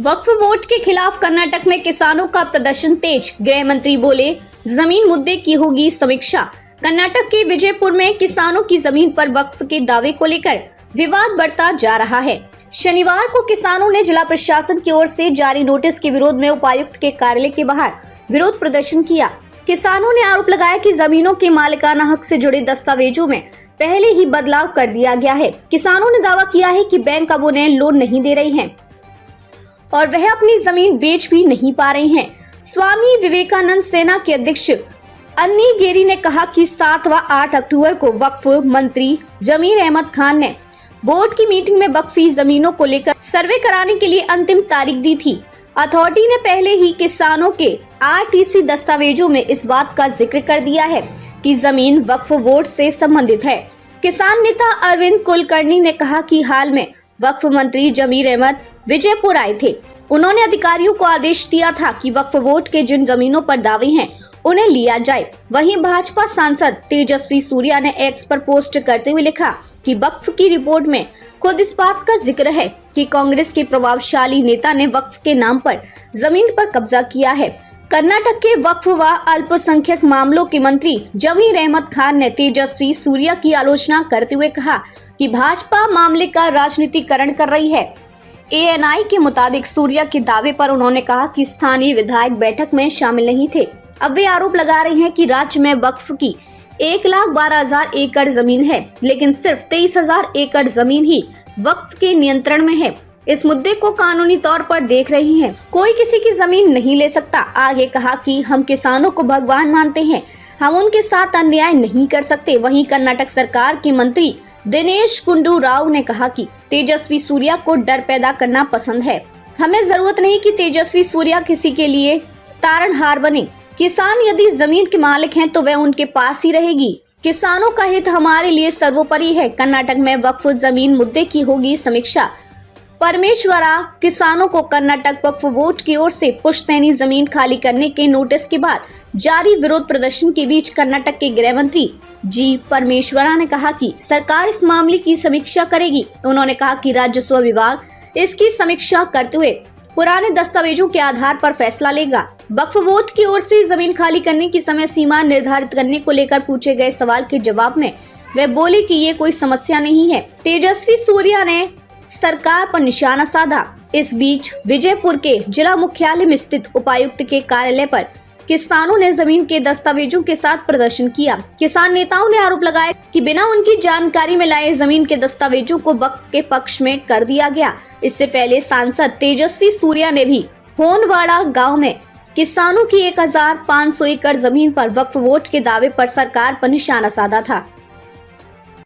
वक्फ board के खिलाफ कर्नाटक में किसानों का प्रदर्शन तेज। गृह मंत्री बोले, जमीन मुद्दे की होगी समीक्षा। कर्नाटक के विजयपुर में किसानों की जमीन पर वक्फ के दावे को लेकर विवाद बढ़ता जा रहा है। शनिवार को किसानों ने जिला प्रशासन की ओर से जारी नोटिस के विरोध में उपायुक्त के कार्यालय के बाहर विरोध प्रदर्शन किया। किसानों ने आरोप लगाया कि जमीनों के मालिकाना हक से जुड़े दस्तावेजों में पहले ही बदलाव कर दिया गया है। किसानों ने दावा किया है कि बैंक अब उन्हें लोन नहीं दे रही है और वह अपनी जमीन बेच भी नहीं पा रहे हैं। स्वामी विवेकानंद सेना के अध्यक्ष अन्नी गेरी ने कहा कि 7 व 8 अक्टूबर को वक्फ मंत्री जमीर अहमद खान ने बोर्ड की मीटिंग में वक्फी जमीनों को लेकर सर्वे कराने के लिए अंतिम तारीख दी थी। अथॉरिटी ने पहले ही किसानों के आरटीसी दस्तावेजों में इस बात का जिक्र कर दिया है कि जमीन वक्फ बोर्ड से संबंधित है। किसान नेता अरविंद कुलकर्णी ने कहा कि हाल में वक्फ मंत्री जमीर अहमद विजयपुर आए थे। उन्होंने अधिकारियों को आदेश दिया था कि वक्फ बोर्ड के जिन जमीनों पर दावे हैं उन्हें लिया जाए। वहीं भाजपा सांसद तेजस्वी सूर्या ने एक्स पर पोस्ट करते हुए लिखा कि वक्फ की रिपोर्ट में खुद इस बात का जिक्र है कि कांग्रेस के प्रभावशाली नेता ने वक्फ के नाम पर जमीन पर कब्जा किया है। कर्नाटक के वक्फ व अल्पसंख्यक मामलों के मंत्री जमीर अहमद खान ने तेजस्वी सूर्या की आलोचना करते हुए कहा कि भाजपा मामले का राजनीतिकरण कर रही है। एएनआई के मुताबिक सूर्या के दावे पर उन्होंने कहा कि स्थानीय विधायक बैठक में शामिल नहीं थे। अब वे आरोप लगा रहे हैं कि राज्य में वक्फ की 1,12,000 एकड़ जमीन है, लेकिन सिर्फ 23,000 एकड़ जमीन ही वक्फ के नियंत्रण में है। इस मुद्दे को कानूनी तौर पर देख रही हैं। कोई किसी की जमीन नहीं ले सकता। आगे कहा कि हम किसानों को भगवान मानते हैं, हम उनके साथ अन्याय नहीं कर सकते। वहीं कर्नाटक सरकार के मंत्री दिनेश गुंडू राव ने कहा कि तेजस्वी सूर्या को डर पैदा करना पसंद है। हमें जरूरत नहीं कि तेजस्वी सूर्या किसी के लिए तारणहार बने। किसान यदि जमीन के मालिक हैं तो वह उनके पास ही रहेगी। किसानों का हित हमारे लिए सर्वोपरि है। कर्नाटक में वक्फ जमीन मुद्दे की होगी समीक्षा। परमेश्वरा किसानों को कर्नाटक वक्फ बोर्ड की ओर से पुश्तैनी जमीन खाली करने के नोटिस के बाद जारी विरोध प्रदर्शन के बीच कर्नाटक के गृह मंत्री जी परमेश्वरा ने कहा कि सरकार इस मामले की समीक्षा करेगी। उन्होंने कहा कि राजस्व विभाग इसकी समीक्षा करते हुए पुराने दस्तावेजों के आधार पर फैसला लेगा। वक्फ बोर्ड की ओर से जमीन खाली करने की समय सीमा निर्धारित करने को लेकर पूछे गए सवाल के जवाब में वे बोले कि ये कोई समस्या नहीं है। तेजस्वी सूर्या ने सरकार पर निशाना साधा। इस बीच विजयपुर के जिला मुख्यालय में स्थित उपायुक्त के कार्यालय पर किसानों ने जमीन के दस्तावेजों के साथ प्रदर्शन किया। किसान नेताओं ने आरोप लगाया कि बिना उनकी जानकारी में लाए जमीन के दस्तावेजों को वक्फ के पक्ष में कर दिया गया। इससे पहले सांसद तेजस्वी सूर्या ने भी होनवाड़ा गांव में किसानों की 1,500 एकड़ जमीन पर वक्फ बोर्ड के दावे पर सरकार पर निशाना साधा था।